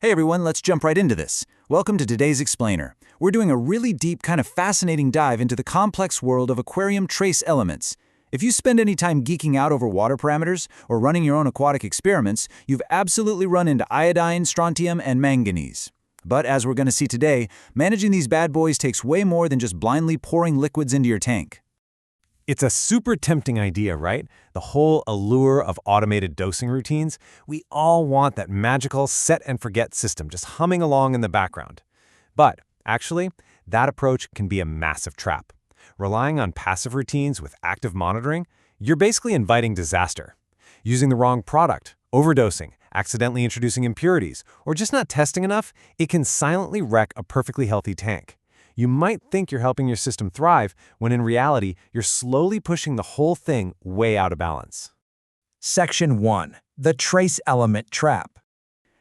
Hey everyone, let's jump right into this. Welcome to today's Explainer. We're doing a really deep, kind of fascinating dive into the complex world of aquarium trace elements. If you spend any time geeking out over water parameters or running your own aquatic experiments, you've absolutely run into iodine, strontium, and manganese. But as we're going to see today, managing these bad boys takes way more than just blindly pouring liquids into your tank. It's a super tempting idea, right? The whole allure of automated dosing routines. We all want that magical set-and-forget system just humming along in the background. But actually, that approach can be a massive trap. Relying on passive routines with active monitoring, you're basically inviting disaster. Using the wrong product, overdosing, accidentally introducing impurities, or just not testing enough, it can silently wreck a perfectly healthy tank. You might think you're helping your system thrive, when in reality, you're slowly pushing the whole thing way out of balance. Section 1. The Trace Element Trap.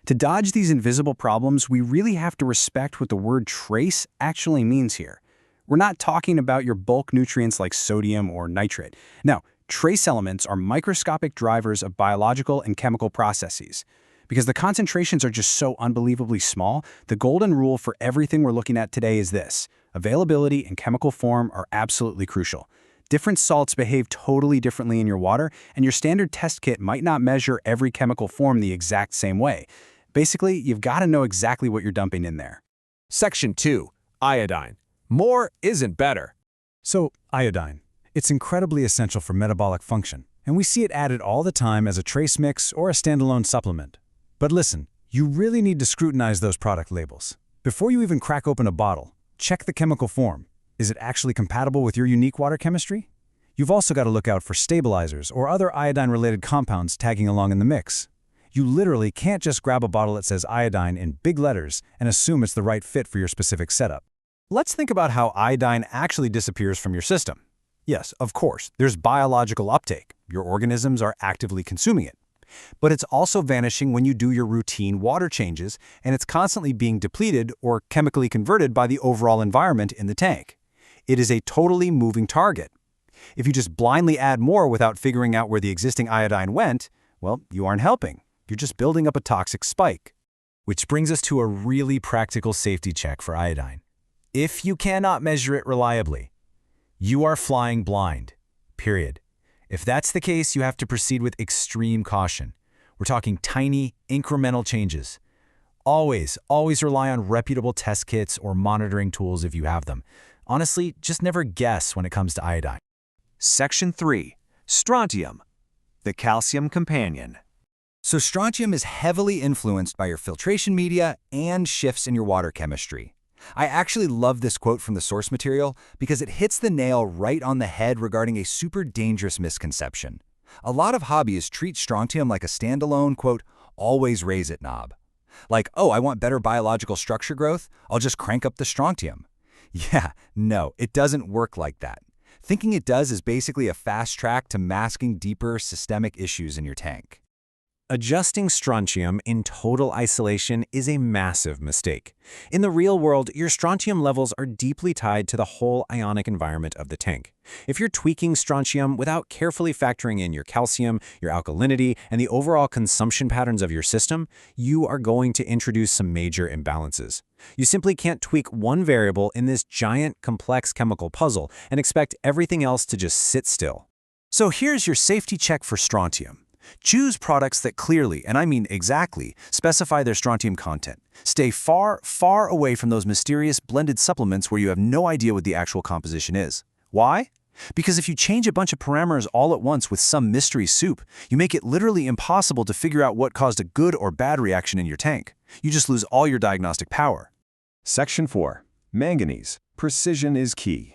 To dodge these invisible problems, we really have to respect what the word trace actually means here. We're not talking about your bulk nutrients like sodium or nitrate. No, trace elements are microscopic drivers of biological and chemical processes. Because the concentrations are just so unbelievably small, the golden rule for everything we're looking at today is this: availability and chemical form are absolutely crucial. Different salts behave totally differently in your water, and your standard test kit might not measure every chemical form the exact same way. Basically, you've got to know exactly what you're dumping in there. Section 2. Iodine. More isn't better. So, iodine. It's incredibly essential for metabolic function, and we see it added all the time as a trace mix or a standalone supplement. But listen, you really need to scrutinize those product labels. Before you even crack open a bottle, check the chemical form. Is it actually compatible with your unique water chemistry? You've also got to look out for stabilizers or other iodine-related compounds tagging along in the mix. You literally can't just grab a bottle that says iodine in big letters and assume it's the right fit for your specific setup. Let's think about how iodine actually disappears from your system. Yes, of course, there's biological uptake. Your organisms are actively consuming it. But it's also vanishing when you do your routine water changes, and it's constantly being depleted or chemically converted by the overall environment in the tank. It is a totally moving target. If you just blindly add more without figuring out where the existing iodine went, well, you aren't helping. You're just building up a toxic spike. Which brings us to a really practical safety check for iodine. If you cannot measure it reliably, you are flying blind, period. If that's the case, you have to proceed with extreme caution. We're talking tiny, incremental changes. Always rely on reputable test kits or monitoring tools if you have them. Honestly, just never guess when it comes to iodine. Section 3. Strontium, the calcium companion. So strontium is heavily influenced by your filtration media and shifts in your water chemistry. I actually love this quote from the source material because it hits the nail right on the head regarding a super dangerous misconception. A lot of hobbyists treat strontium like a standalone, quote, always raise it knob. Like, oh, I want better biological structure growth, I'll just crank up the strontium. Yeah, no, it doesn't work like that. Thinking it does is basically a fast track to masking deeper systemic issues in your tank. Adjusting strontium in total isolation is a massive mistake. In the real world, your strontium levels are deeply tied to the whole ionic environment of the tank. If you're tweaking strontium without carefully factoring in your calcium, your alkalinity, and the overall consumption patterns of your system, you are going to introduce some major imbalances. You simply can't tweak one variable in this giant, complex chemical puzzle and expect everything else to just sit still. So here's your safety check for strontium. Choose products that clearly, and I mean exactly, specify their strontium content. Stay far away from those mysterious blended supplements where you have no idea what the actual composition is. Why? Because if you change a bunch of parameters all at once with some mystery soup, you make it literally impossible to figure out what caused a good or bad reaction in your tank. You just lose all your diagnostic power. Section 4. Manganese. Precision is key.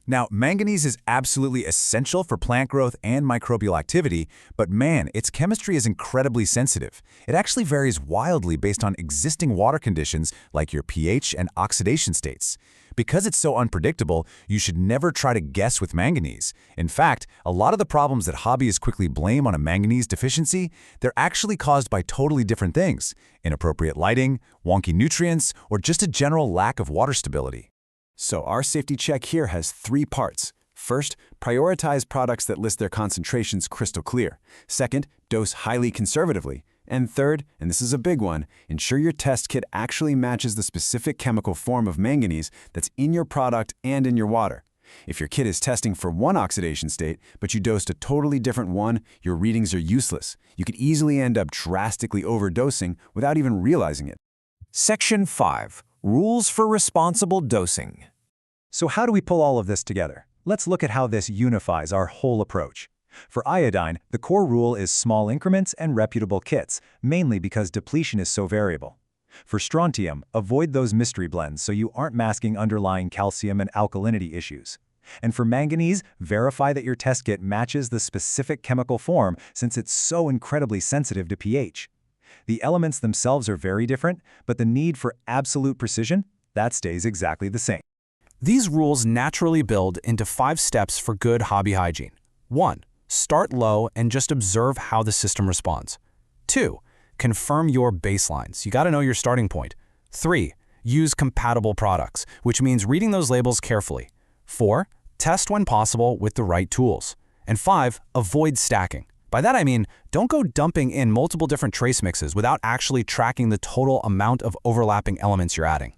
Now, manganese is absolutely essential for plant growth and microbial activity, but man, its chemistry is incredibly sensitive. It actually varies wildly based on existing water conditions like your pH and oxidation states. Because it's so unpredictable, you should never try to guess with manganese. In fact, a lot of the problems that hobbyists quickly blame on a manganese deficiency, they're actually caused by totally different things: inappropriate lighting, wonky nutrients, or just a general lack of water stability. So our safety check here has 3 parts. First, prioritize products that list their concentrations crystal clear. Second, dose highly conservatively. And third, and this is a big one, ensure your test kit actually matches the specific chemical form of manganese that's in your product and in your water. If your kit is testing for one oxidation state, but you dosed a totally different one, your readings are useless. You could easily end up drastically overdosing without even realizing it. Section 5. Rules for responsible dosing. So how do we pull all of this together? Let's look at how this unifies our whole approach. For iodine, the core rule is small increments and reputable kits, mainly because depletion is so variable. For strontium, avoid those mystery blends so you aren't masking underlying calcium and alkalinity issues. And for manganese, verify that your test kit matches the specific chemical form since it's so incredibly sensitive to pH. The elements themselves are very different, but the need for absolute precision, that stays exactly the same. These rules naturally build into 5 steps for good hobby hygiene. 1. Start low and just observe how the system responds. 2. Confirm your baselines. You got to know your starting point. 3. Use compatible products, which means reading those labels carefully. 4. Test when possible with the right tools. And 5. Avoid stacking. By that I mean, don't go dumping in multiple different trace mixes without actually tracking the total amount of overlapping elements you're adding.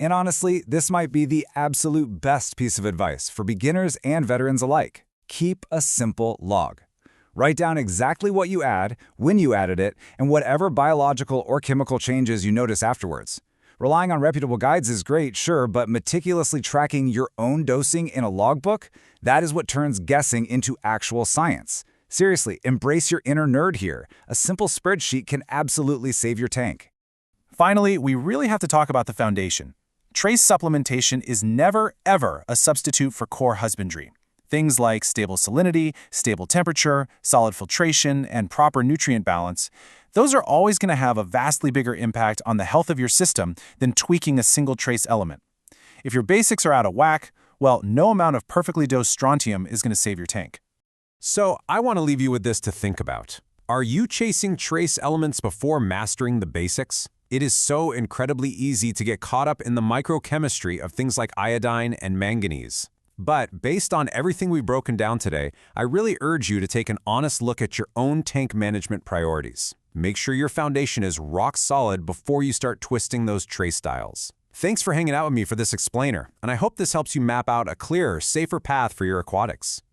And honestly, this might be the absolute best piece of advice for beginners and veterans alike. Keep a simple log. Write down exactly what you add, when you added it, and whatever biological or chemical changes you notice afterwards. Relying on reputable guides is great, sure, but meticulously tracking your own dosing in a logbook, that is what turns guessing into actual science. Seriously, embrace your inner nerd here. A simple spreadsheet can absolutely save your tank. Finally, we really have to talk about the foundation. Trace supplementation is never, ever a substitute for core husbandry. Things like stable salinity, stable temperature, solid filtration, and proper nutrient balance, those are always going to have a vastly bigger impact on the health of your system than tweaking a single trace element. If your basics are out of whack, well, no amount of perfectly dosed strontium is going to save your tank. So I want to leave you with this to think about. Are you chasing trace elements before mastering the basics? It is so incredibly easy to get caught up in the microchemistry of things like iodine and manganese. But based on everything we've broken down today, I really urge you to take an honest look at your own tank management priorities. Make sure your foundation is rock solid before you start twisting those trace dials. Thanks for hanging out with me for this explainer, and I hope this helps you map out a clearer, safer path for your aquatics.